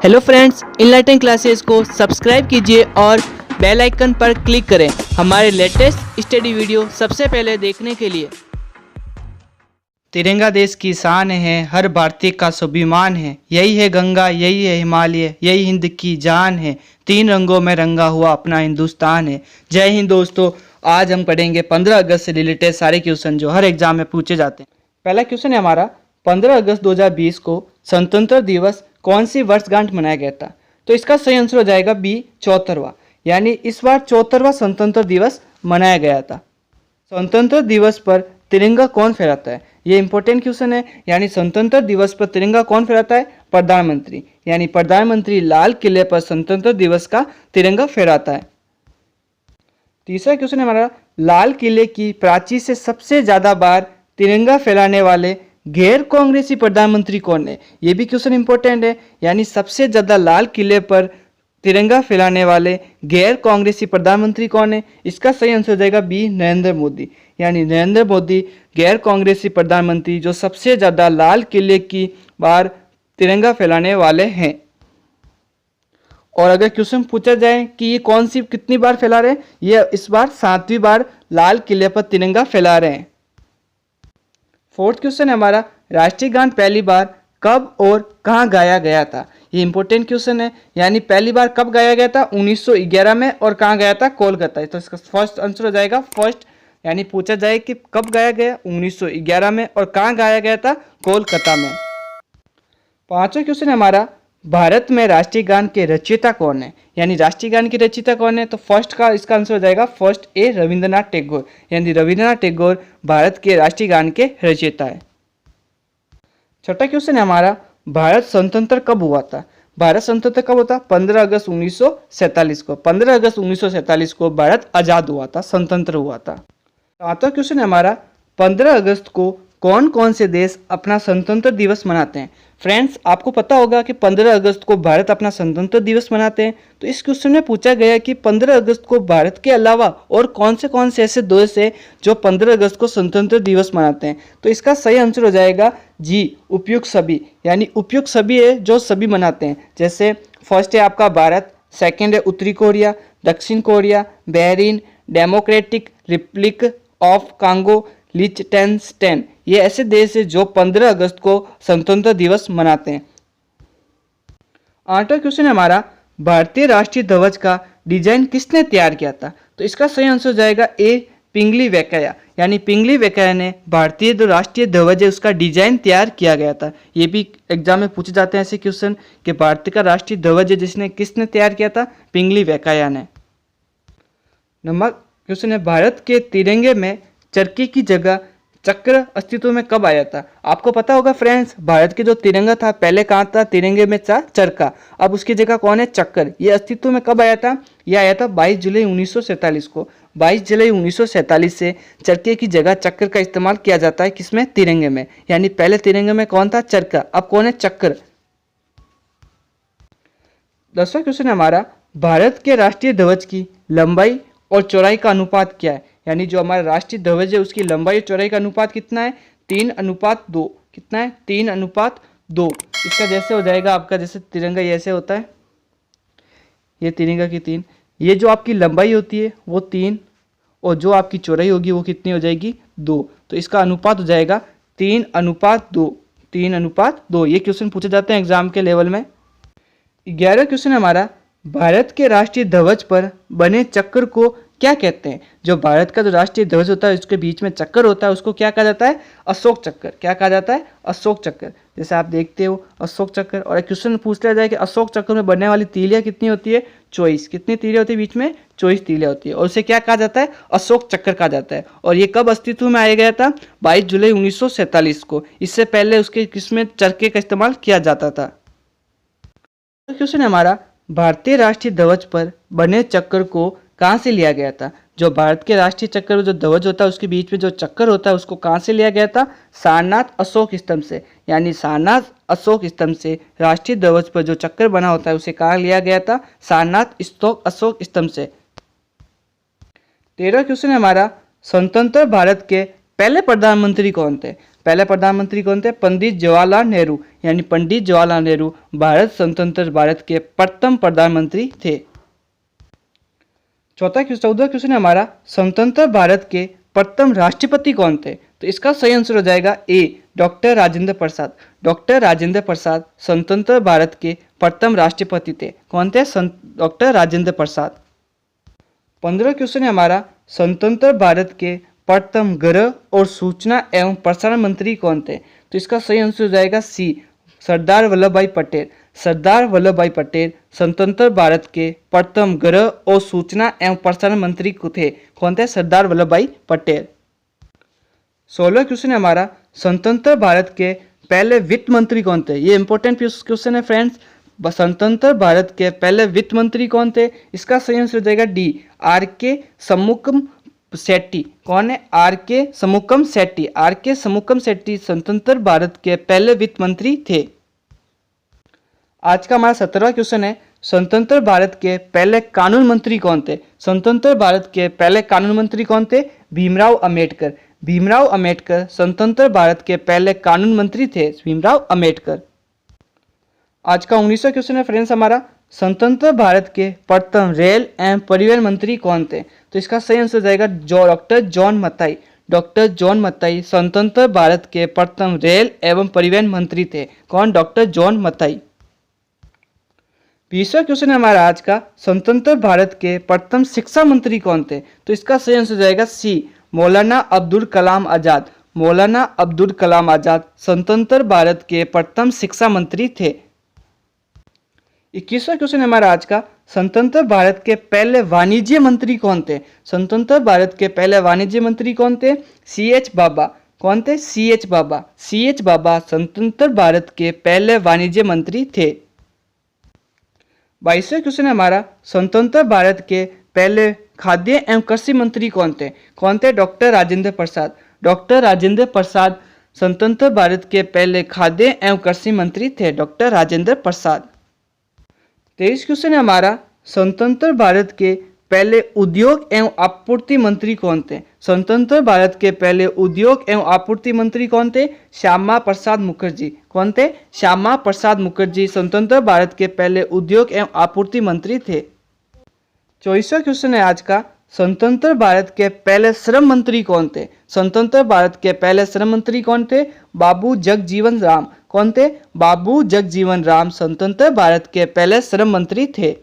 Hello friends, enlighten classes को subscribe कीजिए और बेल आइकन पर क्लिक करें हमारे लेटेस्ट स्टडी वीडियो सबसे पहले देखने के लिए। तिरंगा देश की शान है, हर भारतीय का स्वाभिमान है। यही है गंगा, यही है हिमालय, यही हिंद की जान है। तीन रंगों में रंगा हुआ अपना हिंदुस्तान है। जय हिंद दोस्तों। आज हम पढ़ेंगे 15 अगस्त से रिलेटेड सारे क्वेश्चन जो हर एग्जाम में पूछे जाते हैं। पहला क्वेश्चन है हमारा, 15 अगस्त 2020 को स्वतंत्रता दिवस कौन सी वर्षगांठ मनाया गया था? तो इसका सही आंसर हो जाएगा बी, 74वां। यानी इस बार 74वां स्वतंत्रता दिवस मनाया गया था। स्वतंत्रता दिवस पर तिरंगा कौन फहराता है? ये इंपॉर्टेंट क्वेश्चन है। यानी स्वतंत्रता दिवस पर तिरंगा कौन फहराता है? प्रधानमंत्री। यानी प्रधानमंत्री लाल किले पर स्वतंत्रता दिवस का तिरंगा फहराता है। तीसरा क्वेश्चन है हमारा, लाल किले की प्राचीर से सबसे ज्यादा बार तिरंगा फहराने वाले गैर कांग्रेसी प्रधानमंत्री कौन है? ये भी क्वेश्चन इंपॉर्टेंट है। यानी सबसे ज्यादा लाल किले पर तिरंगा फैलाने वाले गैर कांग्रेसी प्रधानमंत्री कौन है? इसका सही आंसर हो जाएगा बी, नरेंद्र मोदी। यानी नरेंद्र मोदी गैर कांग्रेसी प्रधानमंत्री जो सबसे ज्यादा लाल किले की बार तिरंगा फैलाने वाले हैं। और अगर क्वेश्चन पूछा जाए कि ये कौन सी कितनी बार फैला रहे हैं, ये इस बार 7वीं बार लाल किले पर तिरंगा फैला रहे हैं। फोर्थ क्वेश्चन है हमारा, राष्ट्रीय गान पहली बार कब और कहाँ गाया गया था? ये इंपॉर्टेंट क्वेश्चन है। यानी पहली बार कब गाया गया था? 1911 में। और कहाँ गया था? कोलकाता। तो इसका फर्स्ट आंसर हो जाएगा फर्स्ट। यानी पूछा जाए कि कब गाया गया? 1911 में। और कहाँ गाया गया था? कोलकाता में। पांचवा क्वेश्चन है हमारा, भारत में राष्ट्रीय गान के रचयिता कौन है? यानी राष्ट्रीय गान के रचयिता कौन है? तो फर्स्ट का इसका आंसर हो जाएगा फर्स्ट ए, रविंद्रनाथ टैगोर। यानी रविंद्रनाथ टैगोर भारत के राष्ट्रीय गान के रचयिता है। छठा क्वेश्चन है हमारा, भारत स्वतंत्र कब हुआ था? भारत स्वतंत्र कब होता? 15 अगस्त 1947 को। 15 अगस्त 1947 को भारत आजाद हुआ था, स्वतंत्र हुआ था। सातवां क्वेश्चन है हमारा, 15 अगस्त को कौन कौन से देश अपना स्वतंत्रता दिवस मनाते हैं? फ्रेंड्स, आपको पता होगा कि 15 अगस्त को भारत अपना स्वतंत्रता दिवस मनाते हैं। तो इस क्वेश्चन में पूछा गया कि 15 अगस्त को भारत के अलावा और कौन से ऐसे देश है जो 15 अगस्त को स्वतंत्रता दिवस मनाते हैं? तो इसका सही आंसर हो जाएगा जी, उपयुक्त सभी। यानी उपयुक्त सभी है जो सभी मनाते हैं। जैसे फर्स्ट है आपका भारत, सेकेंड है उत्तरी कोरिया, दक्षिण Korea, Bahrain, Democratic Republic of Congo, लिechtenstein। ये ऐसे देश है जो 15 अगस्त को स्वतंत्रता दिवस मनाते हैं। आठवां क्वेश्चन है हमारा, भारतीय राष्ट्रीय ध्वज का डिजाइन किसने तैयार किया था? तो इसका सही आंसर हो जाएगा ए, पिंगली वेंकैया। यानी पिंगली वेंकैया ने भारतीय जो राष्ट्रीय ध्वज है उसका डिजाइन तैयार किया गया था। ये भी एग्जाम में पूछे जाते हैं ऐसे क्वेश्चन कि भारत का राष्ट्रीय ध्वज है जिसने किसने तैयार किया था? पिंगली वेंकैया ने। नंबर क्वेश्चन है, भारत के तिरंगे में चरखे की जगह चक्र अस्तित्व में कब आया था? आपको पता होगा फ्रेंड्स, भारत के जो तिरंगा था पहले कहाँ था? तिरंगे में था चरखा, अब उसकी जगह कौन है? चक्र। ये अस्तित्व में कब आया था? ये आया था 22 जुलाई 1947 को। 22 जुलाई 1947 से चरखे की जगह चक्र का इस्तेमाल किया जाता है। किसमें? तिरंगे में। यानी पहले तिरंगे में कौन था? चरखा, अब कौन है? चक्र। 10वां क्वेश्चन है हमारा, भारत के राष्ट्रीय ध्वज की लंबाई और चौड़ाई का अनुपात क्या है? यानी जो हमारा राष्ट्रीय ध्वज है उसकी लंबाई और चौड़ाई का अनुपात कितना है? 3:2। कितना है? 3:2। इसका जैसे हो जाएगा आपका, जैसे तिरंगा ऐसे होता है, ये तिरंगा की 3, ये जो आपकी लंबाई होती है वो 3 और जो आपकी चौड़ाई होगी वो कितनी हो जाएगी? 2। तो इसका अनुपात हो जाएगा 3:2। 3:2। ये क्वेश्चन पूछे जाते हैं एग्जाम के लेवल में। 11वां क्वेश्चन हमारा, भारत के राष्ट्रीय ध्वज पर बने चक्र को क्या कहते हैं? जो भारत का जो राष्ट्रीय ध्वज होता है उसके बीच में चक्कर होता है उसको क्या कहा जाता है? अशोक चक्कर। क्या कहा जाता है? अशोक चक्कर। जैसे आप देखते हो अशोक चक्कर। और एक क्वेश्चन पूछ लिया जाए कि अशोक चक्कर में बनने वाली तीलियां कितनी होती है? 24। कितनी तीलियां होती है बीच में? 24 तीलियां होती है। और उसे क्या कहा जाता है? अशोक चक्कर कहा जाता है। और ये कब अस्तित्व में आया गया था? 22 जुलाई 1947 को। इससे पहले उसके किसमें चरखे का इस्तेमाल किया जाता था। क्वेश्चन है हमारा, भारतीय राष्ट्रीय ध्वज पर बने चक्कर को कहाँ से लिया गया था? जो भारत के राष्ट्रीय चक्कर में जो ध्वज होता है उसके बीच में जो चक्कर होता है उसको कहाँ से लिया गया था? सारनाथ अशोक स्तंभ से। यानी सारनाथ अशोक स्तंभ से राष्ट्रीय ध्वज पर जो चक्कर बना होता है उसे कहाँ लिया गया था? सारनाथ अशोक स्तंभ से। 13वां क्वेश्चन है हमारा, स्वतंत्र भारत के पहले प्रधानमंत्री कौन थे? पहले प्रधानमंत्री कौन थे? पंडित जवाहरलाल नेहरू, यानी पंडित जवाहरलाल नेहरू भारत स्वतंत्र भारत के प्रथम प्रधानमंत्री थे। 14वां क्वेश्चन है हमारा, स्वतंत्र भारत के प्रथम राष्ट्रपति कौन थे? तो इसका सही आंसर हो जाएगा ए, डॉक्टर राजेंद्र प्रसाद। डॉक्टर राजेंद्र प्रसाद स्वतंत्र भारत के प्रथम राष्ट्रपति थे। कौन थे? डॉक्टर राजेंद्र प्रसाद। 15वां क्वेश्चन है हमारा, स्वतंत्र भारत के प्रथम गृह और सूचना एवं प्रसारण मंत्री कौन थे? तो इसका सही आंसर हो जाएगा सी, सरदार वल्लभ भाई पटेल। सरदार वल्लभ भाई पटेल स्वतंत्र भारत के प्रथम गृह और सूचना एवं प्रसारण मंत्री थे। कौन थे? सरदार वल्लभ भाई पटेल। 16वां क्वेश्चन है हमारा, स्वतंत्र भारत के पहले वित्त मंत्री कौन थे? ये इंपॉर्टेंट क्वेश्चन है फ्रेंड्स। स्वतंत्र भारत के पहले वित्त मंत्री कौन थे? इसका सही आंसर हो जाएगा डी, आर के समुकम सेट्टी। कौन है? आर के समुकम सेट्टी। आर के समुकम सेट्टी स्वतंत्र भारत के पहले वित्त मंत्री थे। आज का हमारा 17वां क्वेश्चन है, स्वतंत्र भारत के पहले कानून मंत्री कौन थे? स्वतंत्र भारत के पहले कानून मंत्री कौन थे? भीमराव अंबेडकर। भीमराव अंबेडकर स्वतंत्र भारत के पहले कानून मंत्री थे, भीमराव अंबेडकर। आज का 19वां क्वेश्चन है फ्रेंड्स हमारा, स्वतंत्र भारत के प्रथम रेल एवं परिवहन मंत्री कौन थे? तो इसका सही आंसर जाएगा doctor John Mathai. Doctor John Mathai स्वतंत्र भारत के प्रथम रेल एवं परिवहन मंत्री थे। कौन? Doctor John Mathai. 20वां क्वेश्चन है हमारा आज का, स्वतंत्र भारत के प्रथम शिक्षा मंत्री कौन थे? तो इसका सही आंसर जाएगा सी, मौलाना अब्दुल कलाम आजाद। मौलाना अब्दुल कलाम आजाद स्वतंत्र भारत के प्रथम शिक्षा मंत्री थे। 21वां क्वेश्चन है हमारा आज का, स्वतंत्र भारत के पहले वाणिज्य मंत्री कौन थे? स्वतंत्र भारत के पहले वाणिज्य मंत्री कौन थे? CH बाबा। कौन थे? CH बाबा। CH बाबा स्वतंत्र भारत के पहले वाणिज्य मंत्री थे। 22वां क्वेश्चन है हमारा, स्वतंत्र भारत के पहले खाद्य एवं कृषि मंत्री कौन थे? कौन थे? डॉक्टर राजेंद्र प्रसाद। डॉक्टर राजेंद्र प्रसाद स्वतंत्र भारत के पहले खाद्य एवं कृषि मंत्री थे, डॉक्टर राजेंद्र प्रसाद। 23वां क्वेश्चन है हमारा, स्वतंत्र भारत के पहले उद्योग एवं आपूर्ति मंत्री कौन थे? स्वतंत्र भारत के पहले उद्योग एवं आपूर्ति मंत्री कौन थे? श्यामा प्रसाद मुखर्जी। कौन थे? श्यामा प्रसाद मुखर्जी स्वतंत्र भारत के पहले उद्योग एवं आपूर्ति मंत्री थे। 24वां क्वेश्चन है आज का, स्वतंत्र भारत के पहले श्रम मंत्री कौन थे? स्वतंत्र भारत के पहले श्रम मंत्री कौन थे? बाबू जगजीवन राम। कौन थे? बाबू जगजीवन राम स्वतंत्र भारत के पहले श्रम मंत्री थे।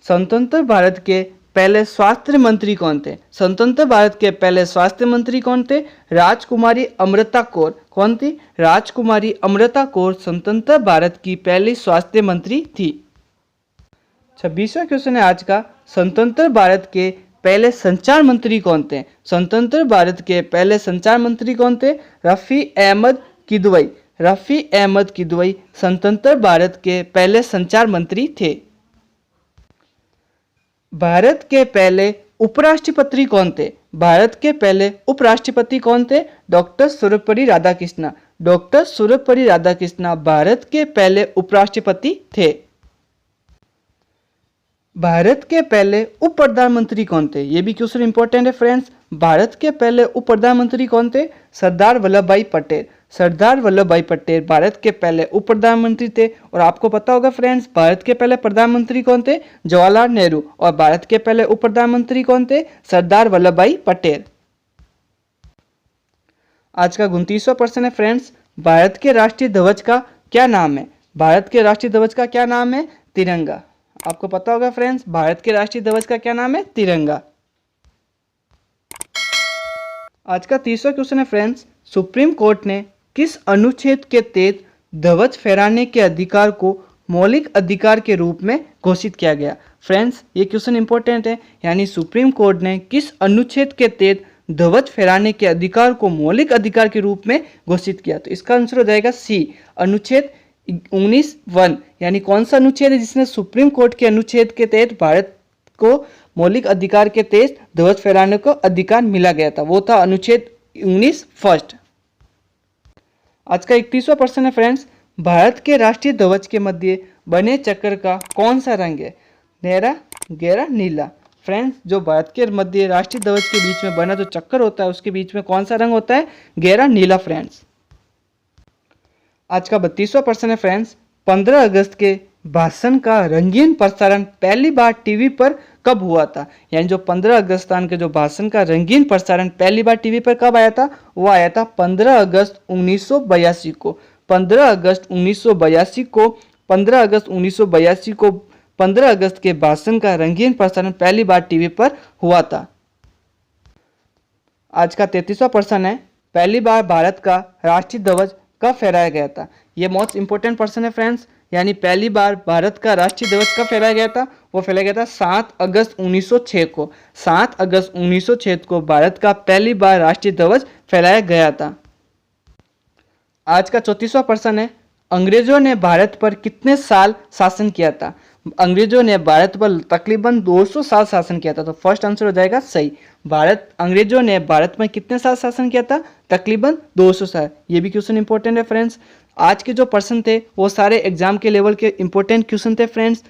स्वतंत्र भारत के पहले स्वास्थ्य मंत्री कौन थे? स्वतंत्र भारत के पहले स्वास्थ्य मंत्री कौन थे? राजकुमारी अमृता कौर। कौन थी? राजकुमारी अमृता कौर स्वतंत्र भारत की पहली स्वास्थ्य मंत्री थी। 26वां क्वेश्चन है आज का, स्वतंत्र भारत के पहले संचार मंत्री कौन थे? स्वतंत्र भारत के पहले संचार मंत्री कौन थे? रफ़ी अहमद किदवई। रफ़ी अहमद किदवई स्वतंत्र भारत के पहले संचार मंत्री थे। भारत के पहले उपराष्ट्रपति कौन थे? भारत के पहले उपराष्ट्रपति कौन थे? डॉक्टर सर्वपल्ली राधाकृष्णन। डॉक्टर सर्वपल्ली राधाकृष्णन भारत के पहले उपराष्ट्रपति थे। भारत के पहले उप प्रधानमंत्री कौन थे? ये भी क्वेश्चन इंपॉर्टेंट है फ्रेंड्स। भारत के पहले उप प्रधानमंत्री कौन थे? सरदार वल्लभ भाई पटेल। सरदार वल्लभ भाई पटेल भारत के पहले उप प्रधानमंत्री थे। और आपको पता होगा फ्रेंड्स, भारत के पहले प्रधानमंत्री कौन थे? जवाहरलाल नेहरू। और भारत के पहले उप प्रधानमंत्री कौन थे? सरदार वल्लभ भाई पटेल। आज का 29वां प्रश्न है फ्रेंड्स, भारत के राष्ट्रीय ध्वज का क्या नाम है? भारत के राष्ट्रीय ध्वज का क्या नाम है? तिरंगा। आपको पता होगा फ्रेंड्स, भारत के राष्ट्रीय ध्वज का क्या नाम है? तिरंगा। आज का 30वां क्वेश्चन है फ्रेंड्स, सुप्रीम कोर्ट ने किस अनुच्छेद के तहत ध्वज फहराने के अधिकार को मौलिक अधिकार के रूप में घोषित किया गया? फ्रेंड्स, ये क्वेश्चन इंपॉर्टेंट है। यानी सुप्रीम कोर्ट ने किस अनुच्छेद के तहत ध्वज फहराने के अधिकार को मौलिक अधिकार के रूप में घोषित किया? तो इसका आंसर हो जाएगा सी, अनुच्छेद 19(1). यानी कौन सा अनुच्छेद है जिसने सुप्रीम कोर्ट के अनुच्छेद के तहत भारत को मौलिक अधिकार के तहत ध्वज फहराने को अधिकार मिला गया था? वो था अनुच्छेद 19(1). आज का 31वां प्रश्न है फ्रेंड्स, भारत के राष्ट्रीय ध्वज के मध्य बने चक्र का कौन सा रंग है? गहरा, गहरा नीला। फ्रेंड्स, जो भारत के मध्य राष्ट्रीय ध्वज के बीच में बना जो चक्कर होता है उसके बीच में कौन सा रंग होता है? गहरा नीला। फ्रेंड्स, आज का 32वां प्रश्न है फ्रेंड्स, 15 अगस्त के भाषण का रंगीन प्रसारण पहली बार टीवी पर कब हुआ था? यानी जो 15 अगस्त के जो भाषण का रंगीन प्रसारण पहली बार टीवी पर कब आया था? वो आया था 15 अगस्त 1982 को। 15 अगस्त 1982 को 15 अगस्त 1982 को 15 अगस्त के भाषण का रंगीन प्रसारण पहली बार टीवी पर हुआ था। आज का 33वां प्रश्न है, पहली बार भारत का राष्ट्रीय ध्वज कब फहराया गया था? ये मोस्ट इंपोर्टेंट प्रश्न है फ्रेंड्स। यानी पहली बार भारत का राष्ट्रीय ध्वज कब फहराया गया था? वो फहराया गया था 7 अगस्त 1906 को। 7 अगस्त 1906 को भारत का पहली बार राष्ट्रीय ध्वज फहराया गया था। आज का 34वां प्रश्न है, अंग्रेजों ने भारत पर कितने साल शासन किया था? अंग्रेजों ने भारत पर तकरीबन 200 साल शासन किया था। तो फर्स्ट आंसर हो जाएगा सही। अंग्रेजों ने भारत में कितने साल शासन किया था? तकरीबन 200 साल। ये भी क्वेश्चन इंपॉर्टेंट है फ्रेंड्स। आज के जो प्रश्न थे वो सारे एग्जाम के लेवल के इंपॉर्टेंट क्वेश्चन थे फ्रेंड्स।